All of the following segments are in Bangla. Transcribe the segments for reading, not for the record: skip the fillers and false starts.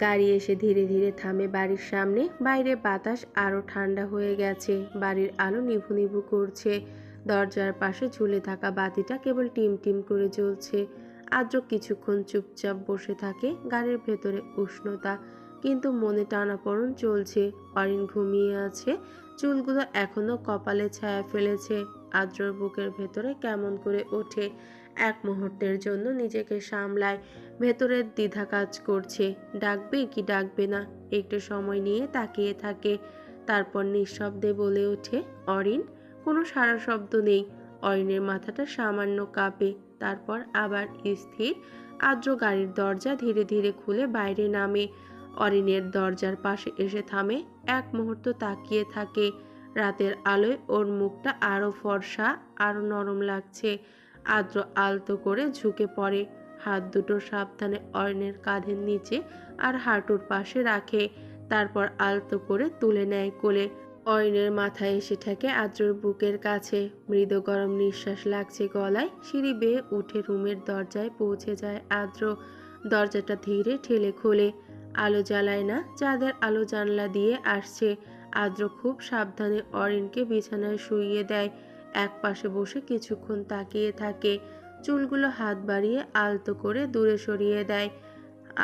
গাড়ি এসে ধীরে ধীরে থামে বাড়ির সামনে। বাইরে বাতাস আরো ঠান্ডা হয়ে গেছে, বাড়ির আলো নিভু নিভু করছে। দরজার পাশে ঝুলে থাকা বাতিটা কেবল টিম টিম করে জ্বলছে। আদ্র কিছুক্ষণ চুপচাপ বসে থাকে। গাড়ির ভেতরে উষ্ণতা, কিন্তু মনে টানাপোড়েন চলছে। অরিন ঘুমিয়ে আছে, চুলগুলো এখনো কপালে ছায়া ফেলেছে। আদ্রর বুকের ভেতরে কেমন করে ওঠে। এক মুহূর্তের জন্য নিজেকে সামলায়, ভেতরের দ্বিধা কাজ করছে, ডাকবে কি ডাকবে না। একটু সময় নিয়ে তাকিয়ে থাকে, তারপর নিঃশব্দে বলে ওঠে, অরিন। কোনো সাড়া শব্দ নেই। অরিনের মাথাটা সামান্য কাঁপে, তারপর আবার স্থির। আদ্র গাড়ির দরজা ধীরে ধীরে খুলে বাইরে নামে। অরিনের দরজার পাশে এসে থামে, এক মুহূর্ত তাকিয়ে থাকে। রাতের আলোয় ওর মুখটা আরো ফর্সা, আরো নরম লাগছে। আদ্র আলতো করে ঝুঁকে পড়ে, হাত দুটো সাবধানে অরিনের কাঁধের নিচে আর হাঁটুর পাশে রাখে। তারপর আলতো করে তুলে নেয় কোলে। অরিনের মাথায় এসে ঠেকে আদ্রর বুকের কাছে। মৃদু গরম নিঃশ্বাস লাগছে গলায়। সিঁড়ি বেয়ে উঠে রুমের দরজায় পৌঁছে যায় আদ্র। দরজাটা ধীরে ঠেলে খোলে। আলো জ্বালায় না, চাঁদের আলো জানলা দিয়ে আসছে। আদ্র খুব সাবধানে অরিনকে বিছানায় শুইয়ে দেয়। এক পাশে বসে কিছুক্ষণ তাকিয়ে থাকে। চুলগুলো হাত বাড়িয়ে আলতো করে দূরে সরিয়ে দেয়।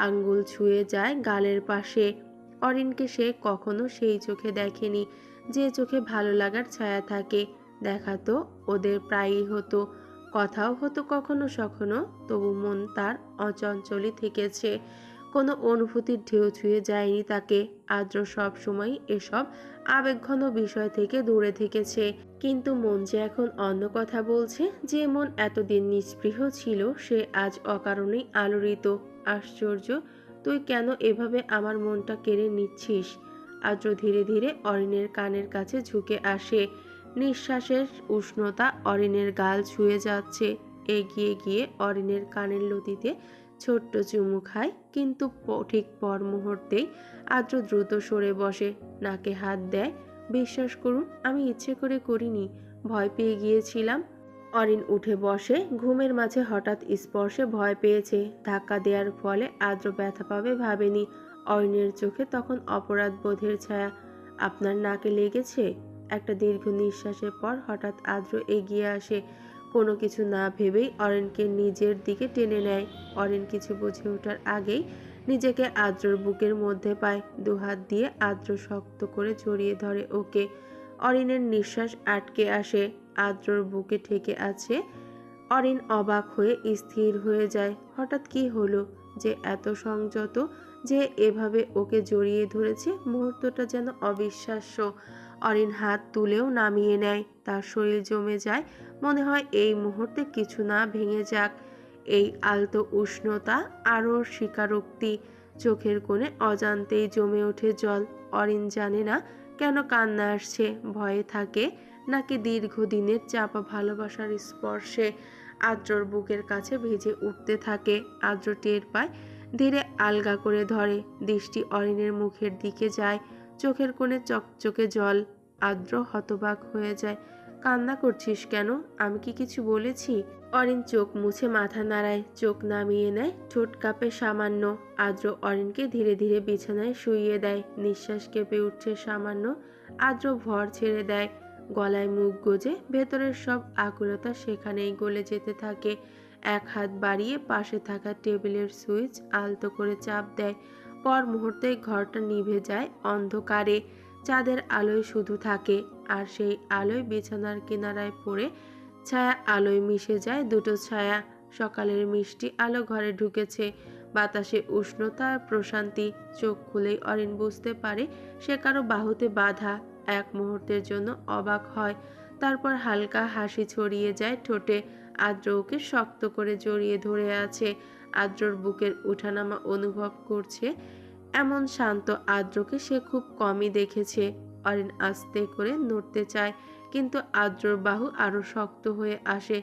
আঙ্গুল ছুঁয়ে যায় গালের পাশে। অরিনকে সে কখনো সেই চোখে দেখেনি, যে চোখে ভালো লাগার ছায়া থাকে। দেখা তো ওদের প্রায়ই হতো, কথাও হতো কখনো সখনো, তবু মন তার অচঞ্চলই থেকেছে। কোনো অনুভূতির ঢেউ ছুঁয়ে যায়নি তাকে। আদ্র সব সময় এসব আবেগঘন বিষয় থেকে দূরে থেকেছে, কিন্তু মন যে এখন অন্য কথা বলছে। যে মন এতদিন নিস্পৃহ ছিল, সে আজ অকারণেই আলোড়িত। আশ্চর্য, তুই কেন এভাবে আমার মনটা কেড়ে নিচ্ছিস? আদ্র ধীরে ধীরে অরিনের কানের কাছে ঝুঁকে আসে। নিঃশ্বাসের উষ্ণতা অরিনের গাল ছুঁয়ে যাচ্ছে। এগিয়ে গিয়ে অরিনের কানের লতিতে ছোট্ট চুমু খায়, কিন্তু ঠিক পর মুহূর্তেই আদ্র দ্রুত সরে বসে, নাকে হাত দেয়। বিশ্বাস করুন, আমি ইচ্ছে করে করিনি, ভয় পেয়ে গিয়েছিলাম। অরিন উঠে বসে। ঘুমের মাঝে হঠাৎ স্পর্শে ভয় পেয়েছে। ধাক্কা দেওয়ার ফলে আদ্র ব্যথা পাবে ভাবেনি। অরিনের চোখে তখন অপরাধ বোধের ছায়া। আপনার নাকে লেগেছে? একটা দীর্ঘ নিঃশ্বাসের পর হঠাৎ আদ্র এগিয়ে আসে। কোনো কিছু না ভেবেই অরিনকে নিজের দিকে টেনে নেয়। অরিন কিছু বুঝে ওঠার আগেই নিজেকে আদ্রর বুকের মধ্যে পায়। দুহাত দিয়ে আদ্র শক্ত করে জড়িয়ে ধরে ওকে। অরিনের নিঃশ্বাস আটকে আসে, আদ্রর বুকে ঠেকে আছে। অরিন অবাক হয়ে স্থির হয়ে যায়। হঠাৎ কি হলো যে এত সংযত, যে এভাবে ওকে জড়িয়ে ধরেছে? মুহূর্তটা যেন অবিশ্বাস্য। অরিন হাত তুলেও নামিয়ে নেয়, তার শরীর জমে যায়। মনে হয় এই মুহূর্তে কিছু না ভেঙে যাক। এই আলতো উষ্ণতা, আরও স্বীকারোক্তি। চোখের কোণে অজান্তেই জমে ওঠে জল। অরিন জানে না কেন কান্না আসছে, ভয়ে থাকে নাকি দীর্ঘদিনের চাপা ভালোবাসার স্পর্শে। আদ্রর বুকের কাছে ভিজে উঠতে থাকে। আদ্র টের পায়, ধীরে আলগা করে ধরে। দৃষ্টি অরিনের মুখের দিকে যায়, চোখের কোণে চকচকে জল। আদ্র হতবাক হয়ে যায়। কান্না করছিস কেন? আমি কি কিছু বলেছি? অরিন চোখ মুছে মাথা নাড়ায়, চোখ নামিয়ে নেয়, ঠোঁট কাঁপে সামান্য। আদ্র অরিনকে ধীরে ধীরে বিছানায় শুইয়ে দেয়। নিঃশ্বাস কেঁপে উঠছে সামান্য। আদ্র ভর ছেড়ে দেয়, গলায় মুখ গোজে। ভেতরের সব আকুলতা সেখানেই গলে যেতে থাকে। এক হাত বাড়িয়ে পাশে থাকা টেবিলের সুইচ আলতো করে চাপ দেয়। পর মুহূর্তে ঘরটা নিভে যায় অন্ধকারে। চাঁদের আলোয় শুধু থাকে, আর সেই আলোয় বিছানার কিনারায় পড়ে ছায়া আলোয় মিশে যায় দুটো ছায়া। সকালের মিষ্টি আলো ঘরে ঢুকেছে, বাতাসে উষ্ণতা আর প্রশান্তি। চোখ খুলেই অরিন বুঝতে পারে সে কারো বাহুতে বাঁধা। এক মুহূর্তের জন্য অবাক হয়, তারপর হালকা হাসি ছড়িয়ে যায় ঠোঁটে। আদ্র ওকে শক্ত করে জড়িয়ে ধরে আছে, আদ্রর বুকের উঠানামা অনুভব করছে। এমন শান্ত আদ্রকে সে খুব কমই দেখেছে। অরিন আস্তে করে নড়তে চায়, কিন্তু আদ্রর বাহু আরো শক্ত হয়ে আসে।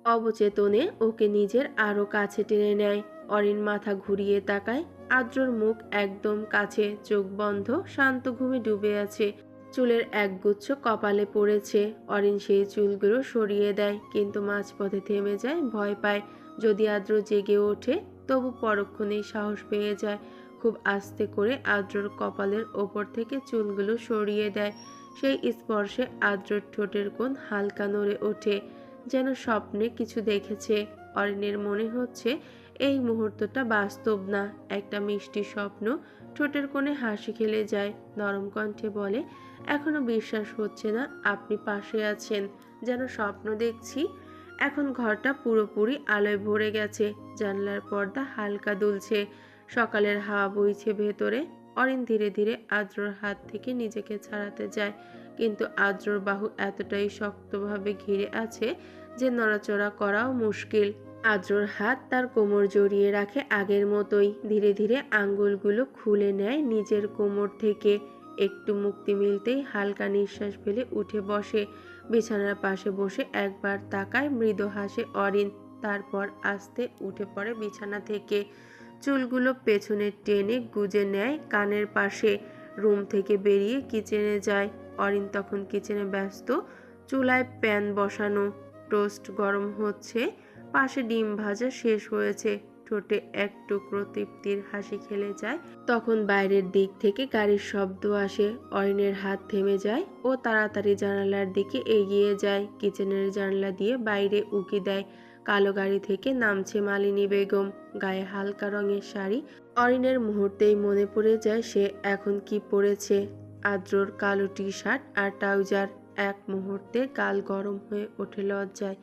অবচেতনে ওকে নিজের আরো কাছে টেনে নেয়। অরিন মাথা ঘুরিয়ে তাকায়। আদ্রর মুখ একদম কাছে, চোখ বন্ধ, শান্ত ঘুমে ডুবে আছে। চুলের একগুচ্ছ কপালে পড়েছে। অরিন সেই চুলগুলো সরিয়ে দেয়, কিন্তু মাঝপথে থেমে যায়, ভয় পায়। যদি আদ্র জেগে ওঠে, তবু পরক্ষণেই সাহস পেয়ে যায়। খুব আস্তে করে আদ্রর কপালের ওপর থেকে চুলগুলো সরিয়ে দেয়। সেই স্পর্শে আদ্রর ঠোঁটের কোণ হালকা নড়ে ওঠে, যেন স্বপ্নে কিছু দেখেছে। অরিনের মনে হচ্ছে এই মুহূর্তটা বাস্তব না, একটা মিষ্টি স্বপ্ন। ঠোঁটের কোণে হাসি খেলে যায়, নরম কণ্ঠে বলে, এখনো বিশ্বাস হচ্ছে না আপনি পাশে আছেন, যেন স্বপ্ন দেখছি। এখন ঘরটা পুরোপুরি আলোয় ভরে গেছে, জানলার পর্দা হালকা দুলছে, সকালের হাওয়া বইছে ভেতরে। অরিন ধীরে ধীরে আদ্রর হাত থেকে নিজেকে ছাড়াতে যায়, কিন্তু আদ্রর বাহু এতটাই শক্তভাবে ঘিরে আছে যে নড়াচড়া করাও মুশকিল। আদ্রর হাত তার কোমর জড়িয়ে রাখে আগের মতোই, ধীরে ধীরে আঙ্গুলগুলো খুলে নেয় নিজের কোমর থেকে। একটু মুক্তি মিলতেই হালকা নিঃশ্বাস ফেলে উঠে বসে, বিছানার পাশে বসে একবার তাকায়, মৃদু হাসে অরিন। তারপর আস্তে উঠে পড়ে বিছানা থেকে, চুলগুলো পেছনে টেনে গুজে নেয় কানের পাশে। রুম থেকে বেরিয়ে কিচেনে যায়। অরিন তখন কিচেনে ব্যস্ত, চুলায় প্যান বসানো, টোস্ট গরম হচ্ছে, পাশে ডিম ভাজা শেষ হয়েছে। ঠোঁটে এক টুকরো তৃপ্তির হাসি খেলে যায়। তখন বাইরের দিক থেকে গাড়ির শব্দ আসে। অরিনের হাত থেমে যায়, ও তাড়াতাড়ি জানালার দিকে এগিয়ে যায়, কিচেনের জানলা দিয়ে বাইরে উঁকি দেয়। কালো গাড়ি থেকে নামছে মালিনী বেগম, গায়ে হালকা রঙের শাড়ি। অরিনের মুহূর্তেই মনে পড়ে যায় সে এখন কি পরেছে, আদ্রর কালো টি শার্ট আর ট্রাউজার। এক মুহূর্তে গাল গরম হয়ে ওঠে লজ্জায়।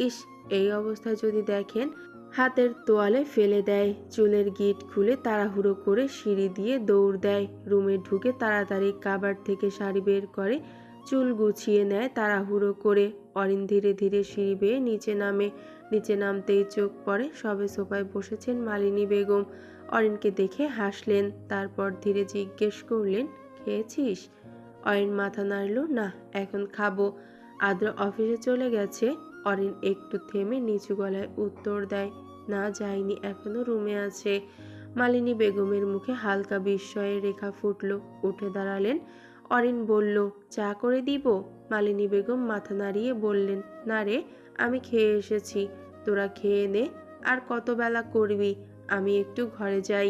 ইস, এই অবস্থায় যদি দেখেন। হাতের তোয়ালে ফেলে দেয়, চুলের গিট খুলে তাড়াহুড়ো করে সিঁড়ি দিয়ে দৌড় দেয়। রুমে ঢুকে তাড়াতাড়ি কাবার্ড থেকে শাড়ি বের করে চুল গুছিয়ে নেয় তাড়াহুড়ো করে। অরিন ধীরে ধীরে সিঁড়ি বেয়ে নিচে নামে। নিচে নামতেই চোখ পড়ে সবে সোফায় বসেছেন মালিনী বেগম। অরিনকে দেখে হাসলেন, তারপর ধীরে জিজ্ঞেস করলেন, খেয়েছিস? অরিন মাথা নাড়ল, না, এখন খাবো। আদ্র অফিসে চলে গেছে? অরিন একটু থেমে নিচু গলায় উত্তর দেয়, না, যায়নি, এখনো রুমে আছে। মালিনী বেগমের মুখে হালকা বিস্ময়ের রেখা ফুটল, উঠে দাঁড়ালেন। অরিন বলল, চা করে দিব? মালিনী বেগম মাথা নাড়িয়ে বললেন, না রে, আমি খেয়ে এসেছি, তোরা খেয়ে নে। আর কত বেলা করবি, আমি একটু ঘরে যাই।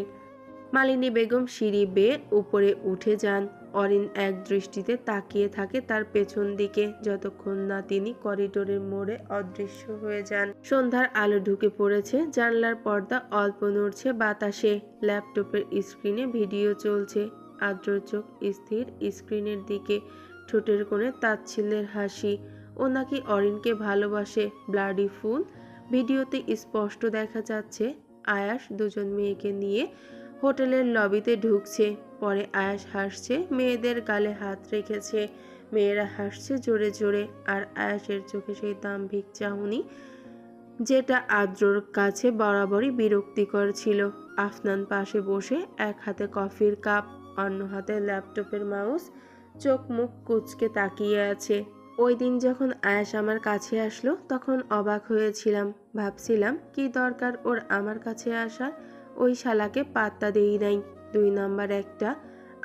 মালিনী বেগম সিঁড়ি বেয়ে উপরে উঠে যান। অরিন এক দৃষ্টিতে তাকিয়ে থাকে তার পেছন দিকে, যতক্ষণ না তিনি করিডোরের মোড়ে অদৃশ্য হয়ে যান। সন্ধ্যার আলো ঢুকে পড়েছে, জানলার পর্দা অল্প নড়ছে বাতাসে। ল্যাপটপের স্ক্রিনে ভিডিও চলছে, আদ্রর চোখ স্থির স্ক্রিনের দিকে, ঠোঁটের কোণে তাচ্ছিল্যের হাসি। ও নাকি অরিনকে ভালোবাসে, ব্লাডি ফুল। ভিডিওতে স্পষ্ট দেখা যাচ্ছে আয়াস দুজন মেয়েকে নিয়ে হোটেলের লবিতে ঢুকছে। পরে আয়াস হাসছে, মেয়েদের গালে হাত রেখেছে, মেয়েরা হাসছে জোরে জোরে। আর আয়াসের চোখে সেই দাম্ভিক চাহনি, যেটা আদ্রর কাছে বরাবরই বিরক্তিকর ছিল। আফনান পাশে বসে, এক হাতে কফির কাপ, অন্য হাতে ল্যাপটপের মাউস, চোখ মুখ কুঁচকে তাকিয়ে আছে। ওই দিন যখন আয়াস আমার কাছে আসলো তখন অবাক হয়েছিলাম, ভাবছিলাম কি দরকার ওর আমার কাছে আসা। ওই শালাকে পাত্তা দেই নাই, 2 নাম্বার একটা।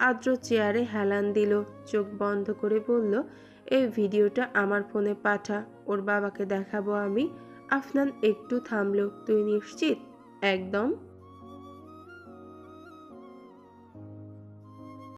আদ্র চেয়ারে হেলান দিল, চোখ বন্ধ করে বলল, এই ভিডিওটা আমার ফোনে পাঠা, ওর বাবাকে দেখাবো আমি। আফনান একটু থামলো, তুই নিশ্চিত? একদম।